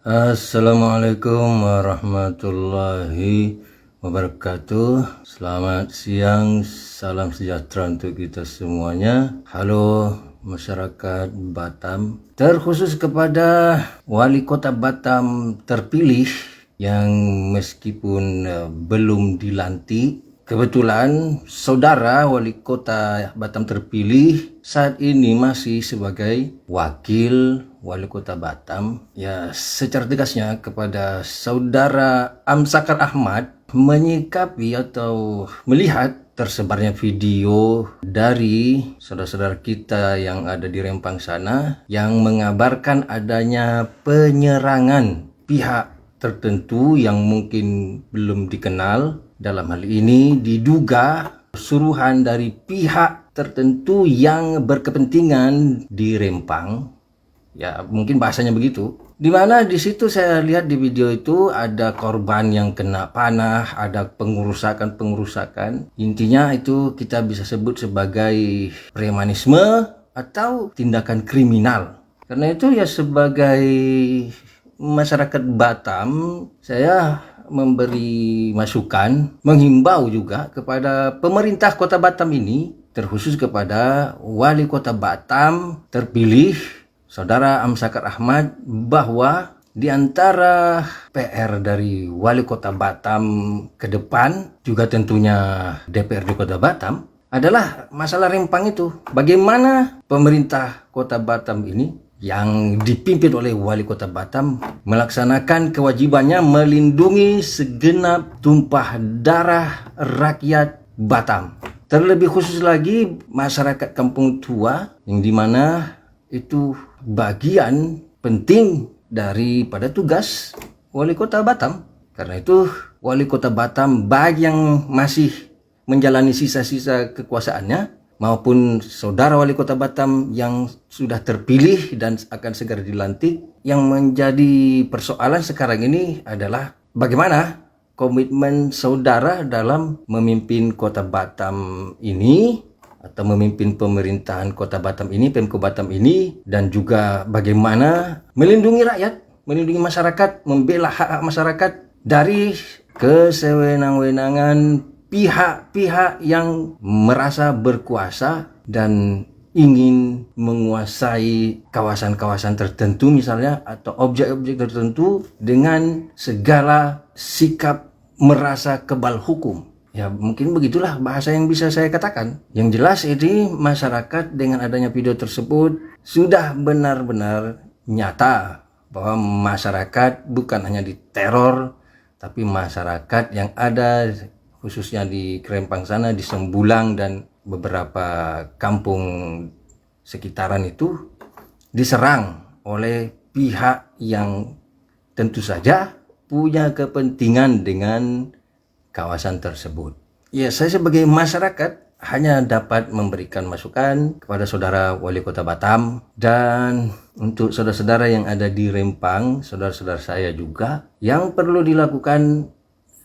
Assalamualaikum warahmatullahi wabarakatuh. Selamat siang, salam sejahtera untuk kita semuanya. Halo masyarakat Batam, terkhusus kepada wali kota Batam terpilih yang meskipun belum dilantik. Kebetulan saudara wali kota Batam terpilih saat ini masih sebagai wakil wali kota Batam. Ya, secara tegasnya kepada saudara Amsakar Ahmad menyikapi atau melihat tersebarnya video dari saudara-saudara kita yang ada di Rempang sana yang mengabarkan adanya penyerangan pihak tertentu yang mungkin belum dikenal. Dalam hal ini diduga suruhan dari pihak tertentu yang berkepentingan di Rempang. Ya, mungkin bahasanya begitu. Di mana di situ saya lihat di video itu ada korban yang kena panah, ada pengerusakan. Intinya itu kita bisa sebut sebagai premanisme atau tindakan kriminal. Karena itu ya sebagai masyarakat Batam, saya memberi masukan, menghimbau juga kepada pemerintah kota Batam ini, terkhusus kepada wali kota Batam terpilih, saudara Amsakar Ahmad, bahwa di antara PR dari wali kota Batam ke depan, juga tentunya DPRD kota Batam, adalah masalah Rempang itu. Bagaimana pemerintah kota Batam ini yang dipimpin oleh wali kota Batam melaksanakan kewajibannya melindungi segenap tumpah darah rakyat Batam. Terlebih khusus lagi masyarakat Kampung Tua, yang dimana itu bagian penting daripada tugas wali kota Batam. Karena itu wali kota Batam bagi yang masih menjalani sisa-sisa kekuasaannya, maupun saudara wali kota Batam yang sudah terpilih dan akan segera dilantik, yang menjadi persoalan sekarang ini adalah bagaimana komitmen saudara dalam memimpin kota Batam ini atau memimpin pemerintahan kota Batam ini, Pemko Batam ini, dan juga bagaimana melindungi rakyat, melindungi masyarakat, membela hak-hak masyarakat dari kesewenang-wenangan pihak-pihak yang merasa berkuasa dan ingin menguasai kawasan-kawasan tertentu misalnya, atau objek-objek tertentu dengan segala sikap merasa kebal hukum. Ya, mungkin begitulah bahasa yang bisa saya katakan. Yang jelas ini masyarakat dengan adanya video tersebut sudah benar-benar nyata bahwa masyarakat bukan hanya diteror, tapi masyarakat yang ada khususnya di Rempang sana, di Sembulang dan beberapa kampung sekitaran itu diserang oleh pihak yang tentu saja punya kepentingan dengan kawasan tersebut. Ya, saya sebagai masyarakat hanya dapat memberikan masukan kepada saudara wali kota Batam, dan untuk saudara-saudara yang ada di Rempang, saudara-saudara saya juga, yang perlu dilakukan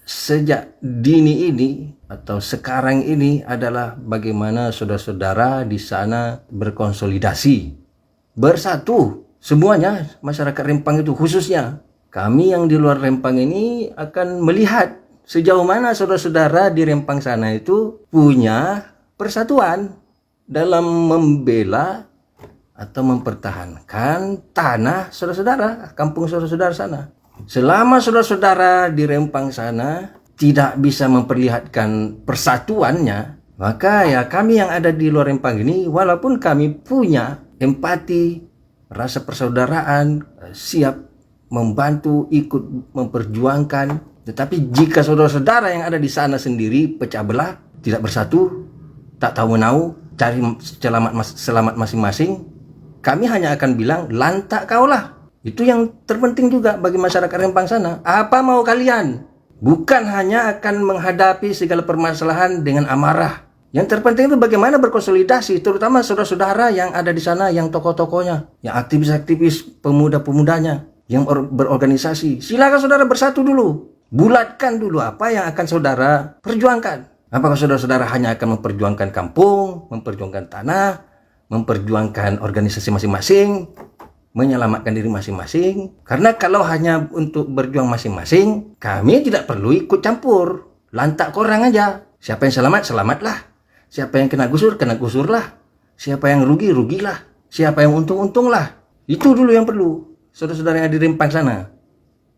sejak dini ini atau sekarang ini adalah bagaimana saudara-saudara di sana berkonsolidasi, bersatu semuanya, masyarakat Rempang itu khususnya. Kami yang di luar Rempang ini akan melihat sejauh mana saudara-saudara di Rempang sana itu punya persatuan dalam membela atau mempertahankan tanah saudara-saudara, kampung saudara-saudara sana. Selama saudara-saudara di Rempang sana tidak bisa memperlihatkan persatuannya, maka ya kami yang ada di luar Rempang ini, walaupun kami punya empati, rasa persaudaraan, siap membantu, ikut memperjuangkan, tetapi jika saudara-saudara yang ada di sana sendiri pecah belah, tidak bersatu, tak tahu menau, cari selamat masing-masing, kami hanya akan bilang, lantak kaulah. Itu yang terpenting juga bagi masyarakat Rempang sana. Apa mau kalian? Bukan hanya akan menghadapi segala permasalahan dengan amarah. Yang terpenting itu bagaimana berkonsolidasi, terutama saudara-saudara yang ada di sana, yang tokoh-tokohnya, yang aktivis-aktivis, pemuda-pemudanya, yang berorganisasi. Silakan saudara bersatu dulu. Bulatkan dulu apa yang akan saudara perjuangkan. Apakah saudara-saudara hanya akan memperjuangkan kampung, memperjuangkan tanah, memperjuangkan organisasi masing-masing, menyelamatkan diri masing-masing. Karena kalau hanya untuk berjuang masing-masing, kami tidak perlu ikut campur. Lantak korang aja. Siapa yang selamat, selamatlah. Siapa yang kena gusur, kena gusurlah. Siapa yang rugi, rugilah. Siapa yang untung, untunglah. Itu dulu yang perlu. Saudara-saudara yang ada di Rempang sana.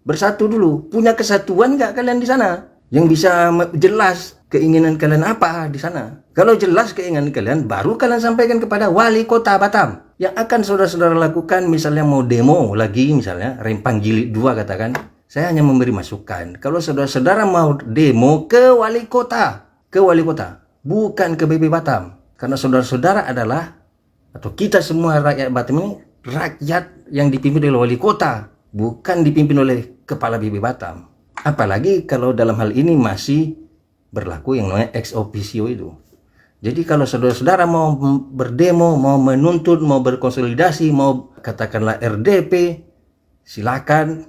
Bersatu dulu. Punya kesatuan nggak kalian di sana? Yang bisa jelas keinginan kalian apa di sana. Kalau jelas keinginan kalian, baru kalian sampaikan kepada wali kota Batam. Yang akan saudara-saudara lakukan, misalnya mau demo lagi, misalnya Rempang Jilid 2 katakan, saya hanya memberi masukan. Kalau saudara-saudara mau demo ke wali kota, bukan ke BP Batam. Karena saudara-saudara adalah, atau kita semua rakyat Batam ini, rakyat yang dipimpin oleh wali kota, bukan dipimpin oleh kepala BP Batam. Apalagi kalau dalam hal ini masih berlaku yang namanya ex officio itu. Jadi kalau saudara-saudara mau berdemo, mau menuntut, mau berkonsolidasi, mau katakanlah RDP, silakan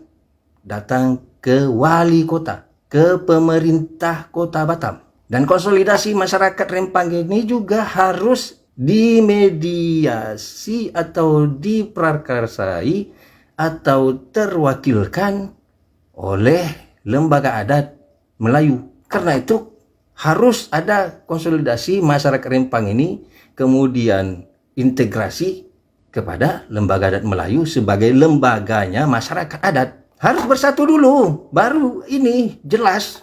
datang ke wali kota, ke pemerintah kota Batam. Dan konsolidasi masyarakat Rempang ini juga harus dimediasi atau diprakarsai atau terwakilkan oleh lembaga adat Melayu. Karena itu harus ada konsolidasi masyarakat Rempang ini, kemudian integrasi kepada lembaga adat Melayu sebagai lembaganya masyarakat adat. Harus bersatu dulu, baru ini jelas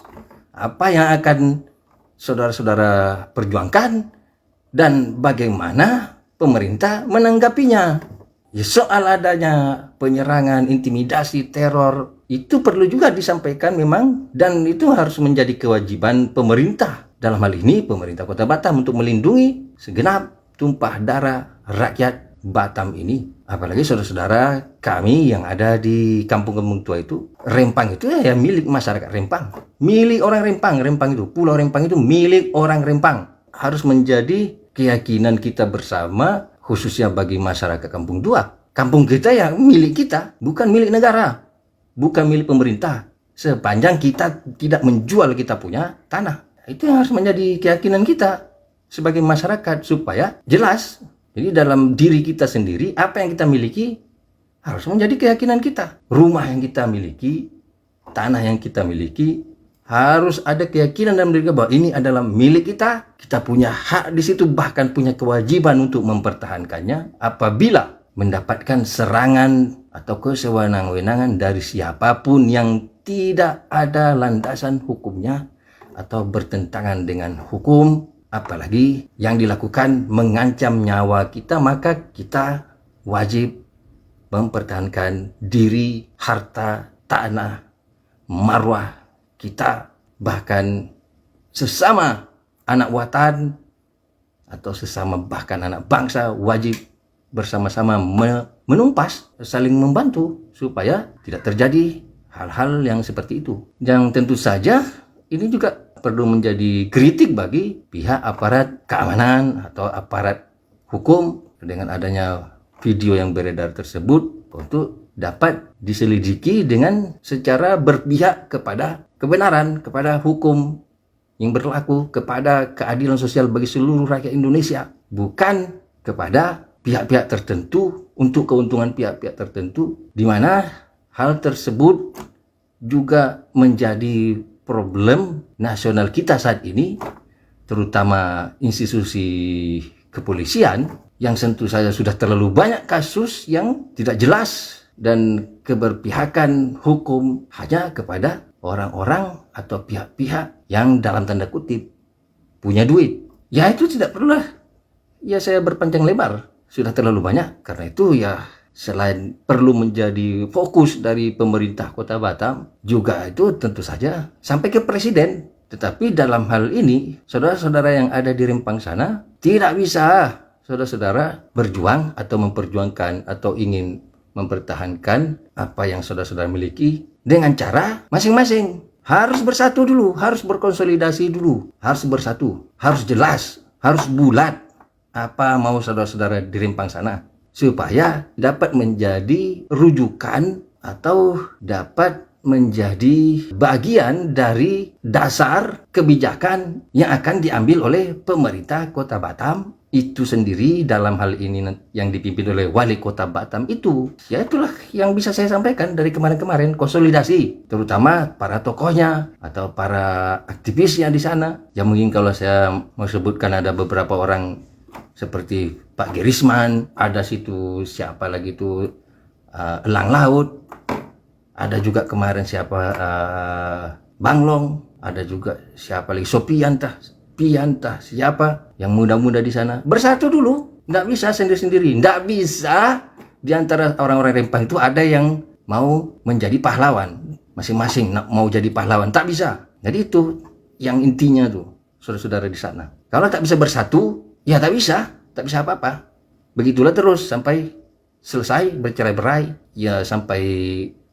apa yang akan saudara-saudara perjuangkan dan bagaimana pemerintah menanggapinya. Ya, soal adanya penyerangan, intimidasi, teror, itu perlu juga disampaikan memang, dan itu harus menjadi kewajiban pemerintah. Dalam hal ini pemerintah Kota Batam untuk melindungi segenap tumpah darah rakyat Batam ini. Apalagi saudara-saudara kami yang ada di kampung-kampung tua itu, Rempang itu ya milik masyarakat Rempang. Milik orang Rempang, Rempang itu, Pulau Rempang itu milik orang Rempang. Harus menjadi keyakinan kita bersama, khususnya bagi masyarakat kampung tua. Kampung kita yang milik kita, bukan milik negara, bukan milik pemerintah. Sepanjang kita tidak menjual kita punya tanah. Itu yang harus menjadi keyakinan kita sebagai masyarakat, supaya jelas. Jadi dalam diri kita sendiri, apa yang kita miliki harus menjadi keyakinan kita. Rumah yang kita miliki, tanah yang kita miliki, harus ada keyakinan dalam diri kita bahwa ini adalah milik kita. Kita punya hak di situ, bahkan punya kewajiban untuk mempertahankannya apabila mendapatkan serangan atau kesewenang-wenangan dari siapapun yang tidak ada landasan hukumnya atau bertentangan dengan hukum, apalagi yang dilakukan mengancam nyawa kita, maka kita wajib mempertahankan diri, harta, tanah, marwah kita, bahkan sesama anak watan atau sesama bahkan anak bangsa wajib bersama-sama menumpas, saling membantu supaya tidak terjadi hal-hal yang seperti itu. Yang tentu saja ini juga perlu menjadi kritik bagi pihak aparat keamanan atau aparat hukum dengan adanya video yang beredar tersebut, untuk dapat diselidiki dengan secara berpihak kepada kebenaran, kepada hukum yang berlaku, kepada keadilan sosial bagi seluruh rakyat Indonesia, bukan kepada pihak-pihak tertentu untuk keuntungan pihak-pihak tertentu, di mana hal tersebut juga menjadi problem nasional kita saat ini, terutama institusi kepolisian yang tentu saja sudah terlalu banyak kasus yang tidak jelas dan keberpihakan hukum hanya kepada orang-orang atau pihak-pihak yang dalam tanda kutip punya duit. Ya itu tidak perlulah ya saya berpanjang lebar, sudah terlalu banyak. Karena itu ya selain perlu menjadi fokus dari pemerintah Kota Batam, juga itu tentu saja sampai ke presiden. Tetapi dalam hal ini saudara-saudara yang ada di Rempang sana tidak bisa saudara-saudara berjuang atau memperjuangkan atau ingin mempertahankan apa yang saudara-saudara miliki dengan cara masing-masing. Harus bersatu dulu, harus berkonsolidasi dulu, harus bersatu, harus jelas, harus bulat apa mau saudara-saudara di Rempang sana, supaya dapat menjadi rujukan atau dapat menjadi bagian dari dasar kebijakan yang akan diambil oleh pemerintah Kota Batam itu sendiri dalam hal ini yang dipimpin oleh Wali Kota Batam itu, ya itulah yang bisa saya sampaikan dari kemarin-kemarin, konsolidasi, terutama para tokohnya atau para aktivisnya di sana. Ya mungkin kalau saya mau sebutkan ada beberapa orang seperti Pak Girisman, ada situ siapa lagi itu Elang Laut, ada juga kemarin siapa Banglong, ada juga siapa lagi Piantah siapa yang muda-muda di sana. Bersatu dulu, nggak bisa sendiri-sendiri, nggak bisa. Di antara orang-orang Rempang itu ada yang mau menjadi pahlawan, masing-masing mau jadi pahlawan, tak bisa. Jadi itu yang intinya tuh, saudara-saudara di sana. Kalau tak bisa bersatu, ya tak bisa apa-apa. Begitulah terus sampai selesai bercerai-berai, ya sampai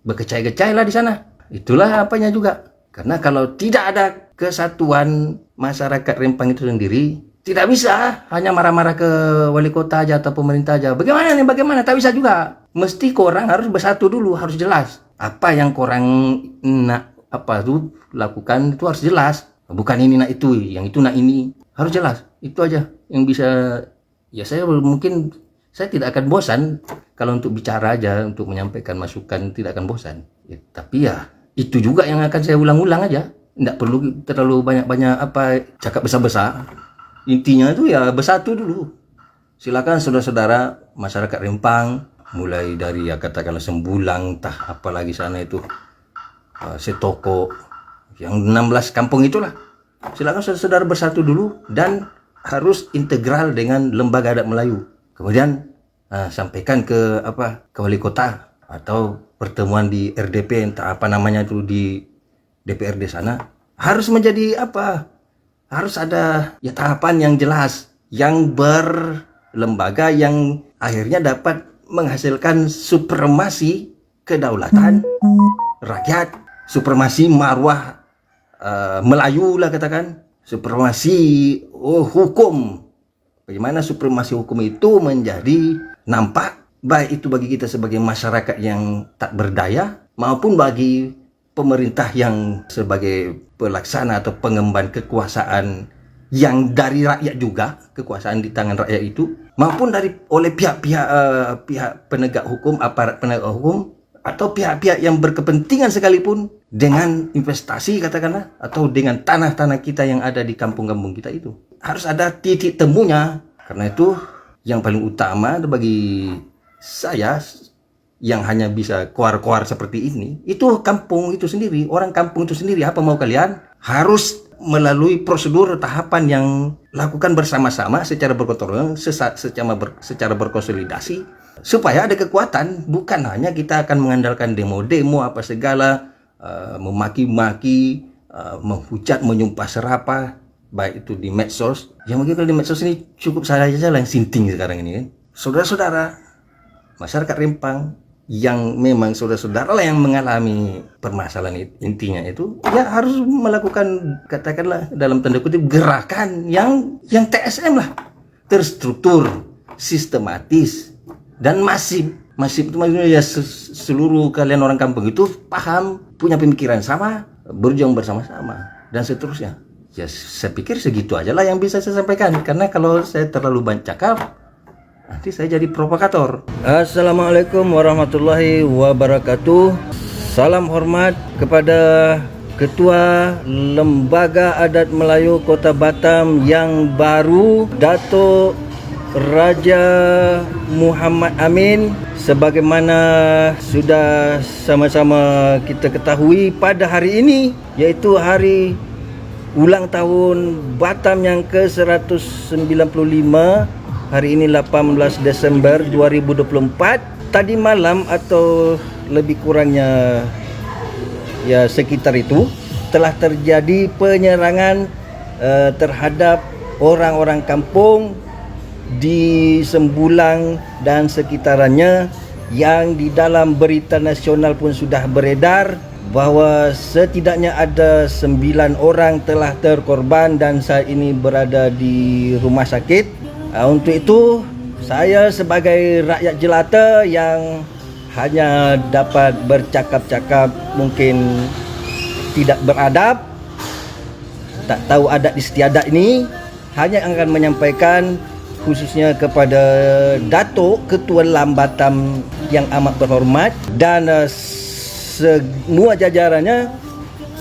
berkecai-kecai lah di sana. Itulah apanya juga. Karena kalau tidak ada kesatuan masyarakat Rempang itu sendiri, tidak bisa hanya marah-marah ke wali kota aja atau pemerintah aja. Bagaimana? Tak bisa juga. Mesti korang harus bersatu dulu, harus jelas. Apa yang korang nak lakukan itu harus jelas. Bukan ini nak itu, yang itu nak ini. Harus jelas. Itu aja yang bisa. Ya saya tidak akan bosan kalau untuk bicara aja, untuk menyampaikan masukan tidak akan bosan. Ya, tapi ya itu juga yang akan saya ulang-ulang aja. Tidak perlu terlalu banyak-banyak cakap besar-besar. Intinya itu ya bersatu dulu. Silakan saudara-saudara masyarakat Rempang, mulai dari ya katakanlah Sembulang, apalagi sana itu Setoko, yang 16 kampung itulah. Silakan saudara-saudara bersatu dulu dan harus integral dengan lembaga adat Melayu. Kemudian sampaikan ke wali kota atau pertemuan di RDP, entah apa namanya itu di DPRD sana, harus menjadi harus ada ya tahapan yang jelas, yang berlembaga, yang akhirnya dapat menghasilkan supremasi kedaulatan rakyat, supremasi marwah Melayu lah katakan, supremasi hukum. Bagaimana supremasi hukum itu menjadi nampak, baik itu bagi kita sebagai masyarakat yang tak berdaya maupun bagi pemerintah yang sebagai pelaksana atau pengemban kekuasaan yang dari rakyat juga, kekuasaan di tangan rakyat itu, maupun oleh pihak penegak hukum, aparat penegak hukum, atau pihak-pihak yang berkepentingan sekalipun dengan investasi katakanlah, atau dengan tanah-tanah kita yang ada di kampung-kampung kita itu. Harus ada titik temunya. Karena itu yang paling utama bagi saya yang hanya bisa koar-koar seperti ini, itu kampung itu sendiri, orang kampung itu sendiri. Apa mau kalian? Harus melalui prosedur tahapan yang lakukan bersama-sama secara bergotong royong, secara berkonsolidasi, supaya ada kekuatan. Bukan hanya kita akan mengandalkan demo-demo apa segala, memaki-maki, menghujat, menyumpah serapah, baik itu di medsos. Ya mungkin kalau di medsos ini cukup saya saja yang sinting sekarang ini kan. Saudara-saudara masyarakat Rempang yang memang saudara-saudara lah yang mengalami permasalahan intinya itu, ya harus melakukan katakanlah dalam tanda kutip gerakan yang TSM lah, terstruktur, sistematis dan masif. Masif itu maksudnya ya seluruh kalian orang kampung itu paham, punya pemikiran sama, berjuang bersama-sama dan seterusnya. Ya saya pikir segitu aja lah yang bisa saya sampaikan, karena kalau saya terlalu banyak cakap nanti saya jadi provokator. Assalamualaikum warahmatullahi wabarakatuh. Salam hormat kepada Ketua Lembaga Adat Melayu Kota Batam yang baru, Dato' Raja Muhammad Amin. Sebagaimana sudah sama-sama kita ketahui pada hari ini, yaitu hari ulang tahun Batam yang ke-195, hari ini 18 Desember 2024. Tadi malam atau lebih kurangnya ya sekitar itu telah terjadi penyerangan terhadap orang-orang kampung di Sembulang dan sekitarannya, yang di dalam berita nasional pun sudah beredar bahwa setidaknya ada 9 orang telah terkorban dan saat ini berada di rumah sakit. Untuk itu saya sebagai rakyat jelata yang hanya dapat bercakap-cakap mungkin tidak beradab, tak tahu adat istiadat ini, hanya akan menyampaikan khususnya kepada Datuk Ketua LAM Batam yang amat berhormat dan semua jajarannya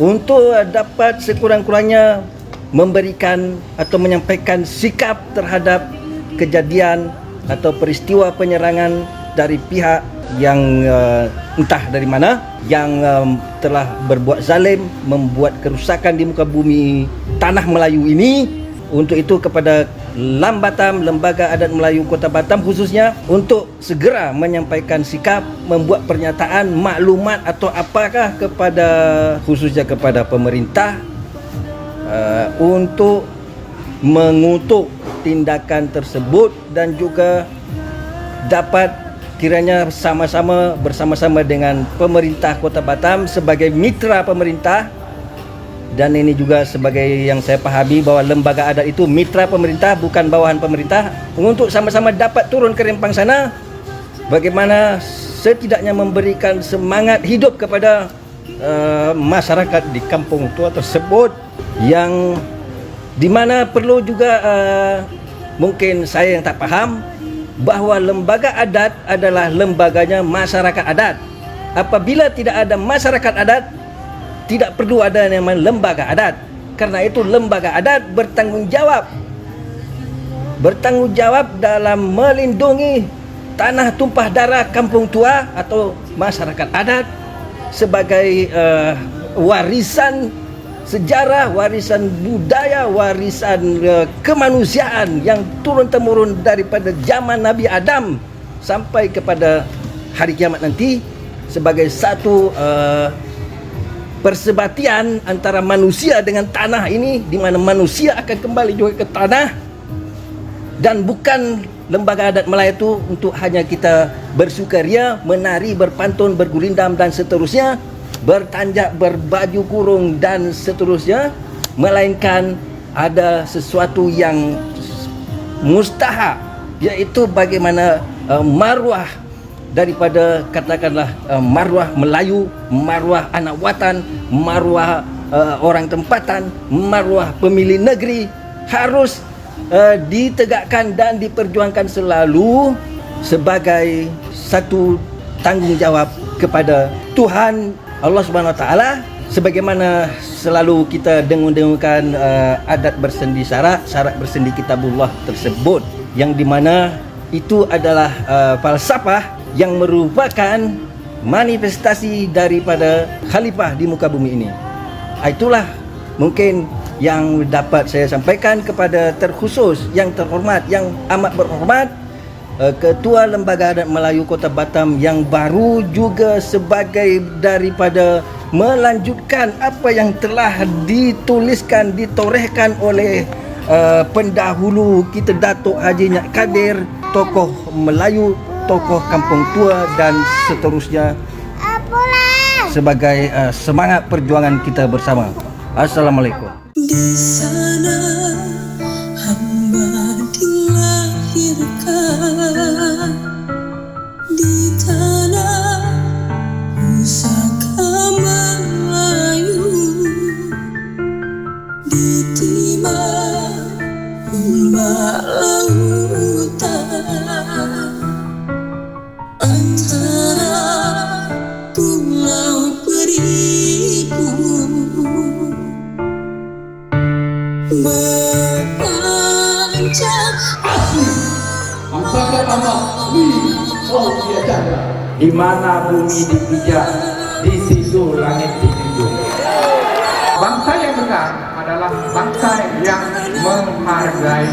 untuk dapat sekurang-kurangnya memberikan atau menyampaikan sikap terhadap kejadian atau peristiwa penyerangan dari pihak yang entah dari mana yang telah berbuat zalim, membuat kerusakan di muka bumi tanah Melayu ini. Untuk itu kepada LAM Batam, Lembaga Adat Melayu Kota Batam khususnya, untuk segera menyampaikan sikap, membuat pernyataan, maklumat atau apakah kepada khususnya kepada pemerintah untuk mengutuk tindakan tersebut dan juga dapat kiranya bersama-sama dengan pemerintah Kota Batam sebagai mitra pemerintah. Dan ini juga sebagai yang saya pahami bahwa lembaga adat itu mitra pemerintah, bukan bawahan pemerintah, untuk sama-sama dapat turun ke rempang sana bagaimana setidaknya memberikan semangat hidup kepada masyarakat di kampung tua tersebut, yang dimana perlu juga mungkin saya yang tak paham bahawa lembaga adat adalah lembaganya masyarakat adat. Apabila tidak ada masyarakat adat, tidak perlu ada yang namanya lembaga adat. Karena itu lembaga adat bertanggung jawab dalam melindungi tanah tumpah darah kampung tua atau masyarakat adat sebagai warisan sejarah, warisan budaya, warisan kemanusiaan yang turun-temurun daripada zaman Nabi Adam sampai kepada hari kiamat nanti, sebagai satu persebatian antara manusia dengan tanah ini, di mana manusia akan kembali juga ke tanah, dan bukan lembaga adat Melayu itu untuk hanya kita bersukaria, menari, berpantun, bergurindam dan seterusnya, bertanjak, berbaju kurung dan seterusnya, melainkan ada sesuatu yang mustahak, yaitu bagaimana maruah daripada katakanlah maruah Melayu, maruah anak watan, maruah orang tempatan, maruah pemilih negeri harus ditegakkan dan diperjuangkan selalu sebagai satu tanggungjawab kepada Tuhan Allah Subhanahu Wa Taala, sebagaimana selalu kita dengung-dengungkan adat bersendi syarat bersendi kitabullah tersebut, yang dimana itu adalah falsafah yang merupakan manifestasi daripada khalifah di muka bumi ini. Itulah mungkin yang dapat saya sampaikan kepada terkhusus yang terhormat, yang amat berhormat, Ketua Lembaga Adat Melayu Kota Batam, yang baru juga sebagai daripada melanjutkan apa yang telah dituliskan, ditorehkan oleh pendahulu kita, Datuk Haji Nyak Kadir, tokoh Melayu, tokoh kampung tua dan seterusnya, sebagai semangat perjuangan kita bersama. Assalamualaikum. Di sana hamba dilahirkan, di tanah pusaka Melayu, di timur ombak lautan, antara pulau beribu, memanjang bangsa pertama di mana bumi dipijak, di situ langit dijunjung. Bangsa yang benar adalah bangsa yang menghargai